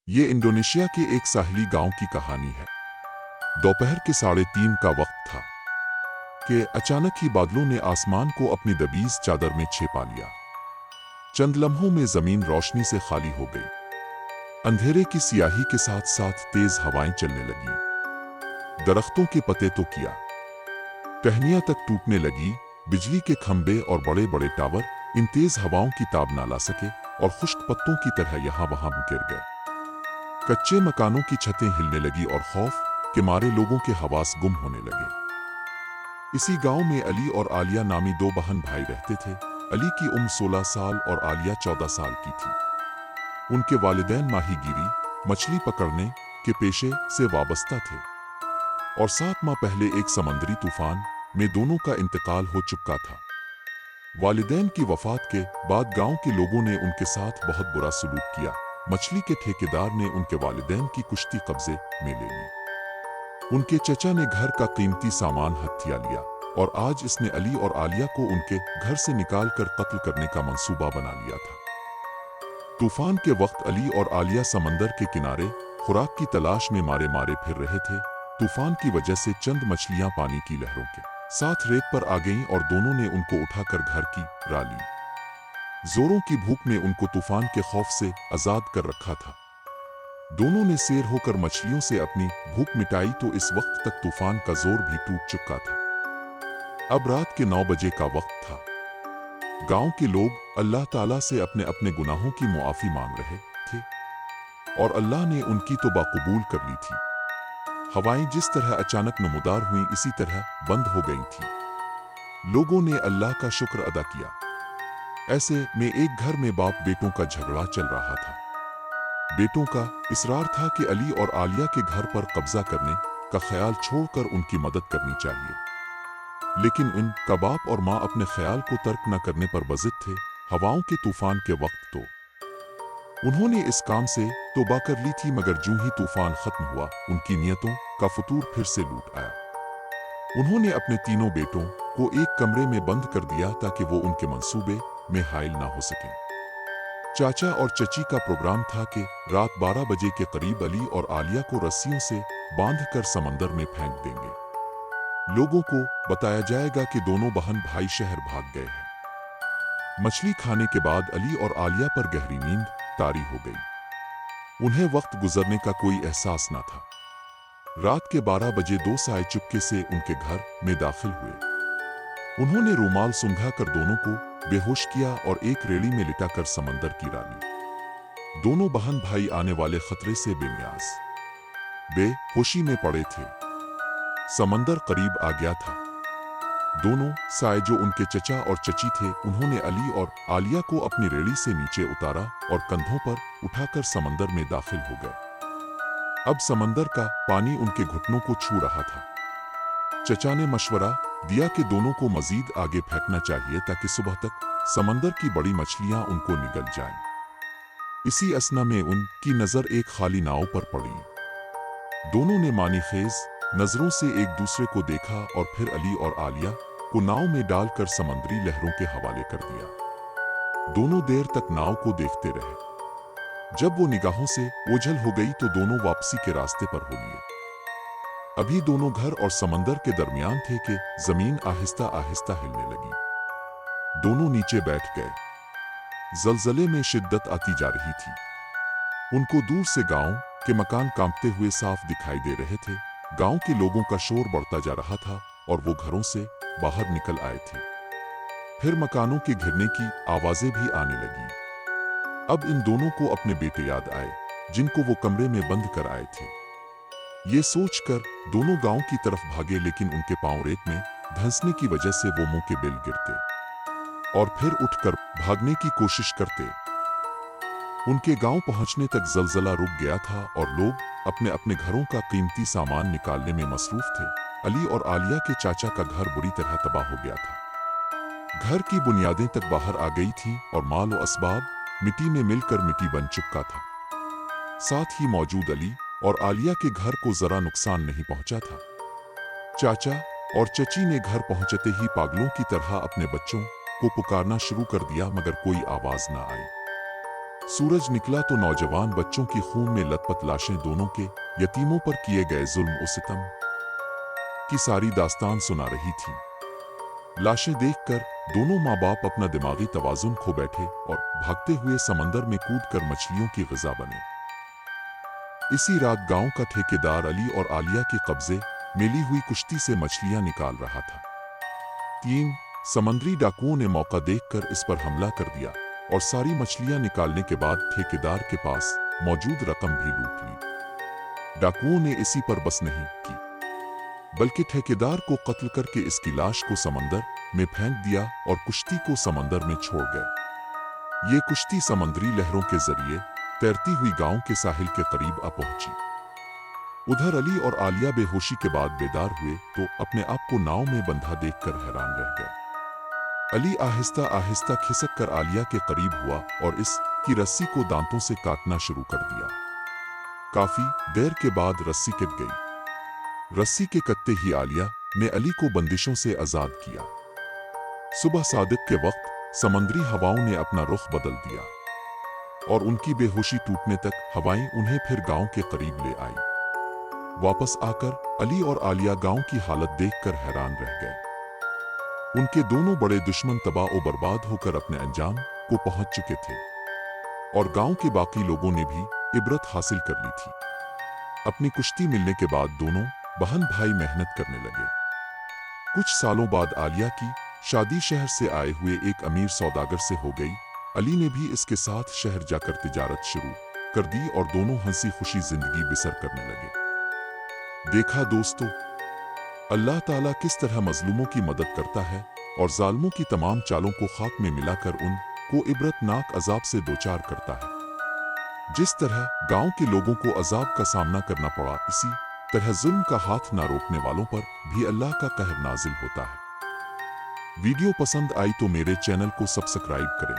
ये इंडोनेशिया के एक साहिली गांव की कहानी है। दोपहर के 3:30 का वक्त था कि अचानक ही बादलों ने आसमान को अपनी दबीज चादर में छिपा लिया। चंद लम्हों में जमीन रोशनी से खाली हो गई। अंधेरे की सियाही के साथ साथ तेज हवाएं चलने लगीं। दरख्तों के पत्ते तो किया टहनियां तक टूटने लगी। बिजली के खंभे और बड़े बड़े टावर इन तेज हवाओं की ताब ना ला सके और खुश्क पत्तों की तरह यहां वहां गिर गए। कच्चे मकानों की छतें हिलने लगी और खौफ के मारे लोगों के हवास गुम होने लगे। इसी गांव में अली और आलिया नामी दो बहन भाई रहते थे। अली की उम्र 16 साल और आलिया 14 साल की थी। उनके वालिदैन माहीगीरी, मछली पकड़ने के पेशे से वाबस्ता थे और 7 माह पहले एक समंदरी तूफान में दोनों का इंतकाल हो चुका था। वालिदैन की वफात के बाद गांव के लोगों ने उनके साथ बहुत बुरा सलूक किया। मछली के ठेकेदार ने उनके वालिदैन की कुश्ती कब्जे में ले ली। उनके चचा ने घर का कीमती सामान हथिया लिया और आज इसने अली और आलिया को उनके घर से निकाल कर कत्ल करने का मंसूबा बना लिया था। तूफान के वक्त अली और आलिया समंदर के किनारे खुराक की तलाश में मारे मारे फिर रहे थे। तूफान की वजह से चंद मछलियां पानी की लहरों के साथ रेत पर आ गईं और दोनों ने उनको उठाकर घर की रा ली। जोरों की भूख ने उनको तूफान के खौफ से आजाद कर रखा था। दोनों ने शेर होकर मछलियों से अपनी भूख मिटाई तो इस वक्त तक तूफान का जोर भी टूट चुका था। अब रात के 9 बजे का वक्त था। गांव के लोग अल्लाह ताला से अपने अपने गुनाहों की मुआफी मांग रहे थे और अल्लाह ने उनकी तौबा कबूल कर ली थी। हवाएं जिस तरह अचानक नमूदार हुईं इसी तरह बंद हो गई थी। लोगों ने अल्लाह का शुक्र अदा किया। ऐसे में एक घर में बाप बेटों का झगड़ा चल रहा था। बेटों का इसरार था कि अली और आलिया के घर पर कब्जा करने का ख्याल छोड़कर उनकी मदद करनी चाहिए, लेकिन उनका बाप और माँ अपने ख्याल को तर्क न करने पर बजिद थे। हवाओं के तूफान के वक्त तो उन्होंने इस काम से तौबा कर ली थी, मगर जूं ही तूफान खत्म हुआ उनकी नियतों का फतूर फिर से लूट आया। उन्होंने अपने तीनों बेटों को एक कमरे में बंद कर दिया ताकि वो उनके मंसूबे में हाइल ना हो सकें। चाचा और चची का प्रोग्राम था कि रात 12 बजे के करीब अली और आलिया को रस्सियों से बांधकर समंदर में फेंक देंगे। लोगों को बताया जाएगा कि दोनों बहन भाई शहर भाग गए हैं। मछली खाने के बाद अली और आलिया पर गहरी नींद तारी हो गई। उन्हें वक्त गुजरने का कोई एहसास न था। रात के 12 बजे दो साए चुपके से उनके घर में दाखिल हुए। उन्होंने रूमाल सुंघा कर दोनों को बेहोश किया और एक रेड़ी में लिटाकर समंदर की ली। दोनों बहन भाई आने वाले खतरे से बेहोशी में पड़े थे। समंदर करीब आ गया था। दोनों साए जो उनके चचा और चची थे, उन्होंने अली और आलिया को अपनी रेड़ी से नीचे उतारा और कंधों पर उठाकर समंदर में दाखिल हो गए। अब समंदर का पानी उनके घुटनों को छू रहा था। चचा ने मशवरा दिया कि दोनों को मजीद आगे फेंकना चाहिए ताकि सुबह तक समंदर की बड़ी मछलियां उनको निगल जाएं। इसी असना में उनकी नजर एक खाली नाव पर पड़ी। दोनों ने मानी खेज नजरों से एक दूसरे को देखा और फिर अली और आलिया को नाव में डालकर समंदरी लहरों के हवाले कर दिया। दोनों देर तक नाव को देखते रहे। जब वो निगाहों से ओझल हो गई तो दोनों वापसी के रास्ते पर हो लिए। अभी दोनों घर और समंदर के दरमियान थे कि जमीन आहिस्ता आहिस्ता हिलने लगी। दोनों नीचे बैठ गए। जलजले में शिद्दत आती जा रही थी। उनको दूर से गांव के मकान कांपते हुए साफ दिखाई दे रहे थे। गांव के लोगों का शोर बढ़ता जा रहा था और वो घरों से बाहर निकल आए थे। फिर मकानों के घिरने की आवाजें भी आने लगी। अब इन दोनों को अपने बेटे याद आए जिनको वो कमरे में बंद कर आए थे। ये सोचकर दोनों गांव की तरफ भागे, लेकिन उनके पांव रेत में धंसने की वजह से वो मुंह के बिल गिरते और फिर उठकर भागने की कोशिश करते। उनके गांव पहुंचने तक जलजला रुक गया था और लोग अपने अपने घरों का कीमती सामान निकालने में मसरूफ थे। अली और आलिया के चाचा का घर बुरी तरह तबाह हो गया था। घर की बुनियादें तक बाहर आ गई थी और माल और असबाब मिट्टी में मिलकर मिट्टी बन चुका था। साथ ही मौजूद अली और आलिया के घर को जरा नुकसान नहीं पहुंचा था। चाचा और चची ने घर पहुंचते ही पागलों की तरह अपने बच्चों को पुकारना शुरू कर दिया, मगर कोई आवाज न आई। सूरज निकला तो नौजवान बच्चों की खून में लथपथ लाशें, दोनों के यतीमों पर किए गए जुल्म और सितम की सारी दास्तान सुना रही थी। लाशें देखकर दोनों माँ बाप अपना दिमागी तवाजुन खो बैठे और भागते हुए समंदर में कूदकर मछलियों की ग़िज़ा बने। इसी रात गांव का ठेकेदार अली और आलिया के कब्जे मिली हुई कुश्ती से मछलियां निकाल रहा था। 3 समंदरी डाकुओं ने मौका देखकर इस पर हमला कर दिया और सारी मछलियां निकालने के बाद ठेकेदार के पास मौजूद रकम भी लूट ली। डाकुओं ने इसी पर बस नहीं की, बल्कि ठेकेदार को कत्ल करके इसकी लाश को समंदर में फेंक दिया और कुश्ती को समंदर में छोड़ गए। ये कुश्ती समंदरी लहरों के जरिए तैरती हुई गांव के साहिल के करीब आ पहुंची। उधर अली और आलिया बेहोशी के बाद बेदार हुए तो अपने आप को नाव में बंधा देखकर हैरान रह गए। अली आहिस्ता आहिस्ता खिसक कर आलिया के करीब हुआ और इसकी रस्सी को दांतों से काटना शुरू कर दिया। काफी देर के बाद रस्सी कट गई। रस्सी के कटते ही आलिया ने अली को बंदिशों से आजाद किया। सुबह सादिक के वक्त समंदरी हवाओं ने अपना रुख बदल दिया और उनकी बेहोशी टूटने तक हवाएं उन्हें फिर गांव के करीब ले आई। वापस आकर अली और आलिया गांव की हालत देखकर हैरान रह गए। उनके दोनों बड़े दुश्मन तबाह और बर्बाद होकर अपने अंजाम को पहुंच चुके थे और गांव के बाकी लोगों ने भी इबरत हासिल कर ली थी। अपनी कुश्ती मिलने के बाद दोनों बहन भाई मेहनत करने लगे। कुछ सालों बाद आलिया की शादी शहर से आए हुए एक अमीर सौदागर से हो गई। अली ने भी इसके साथ शहर जाकर तिजारत शुरू कर दी और दोनों हंसी खुशी जिंदगी बसर करने लगे। देखा दोस्तों, अल्लाह ताला किस तरह मजलूमों की मदद करता है और जालिमों की तमाम चालों को खाक में मिलाकर उनको इबरतनाक अजाब से दोचार करता है। जिस तरह गांव के लोगों को अजाब का सामना करना पड़ा, इसी तरह जुल्म का हाथ ना रोकने वालों पर भी अल्लाह का कहर नाजिल होता है। वीडियो पसंद आई तो मेरे चैनल को सब्सक्राइब करें।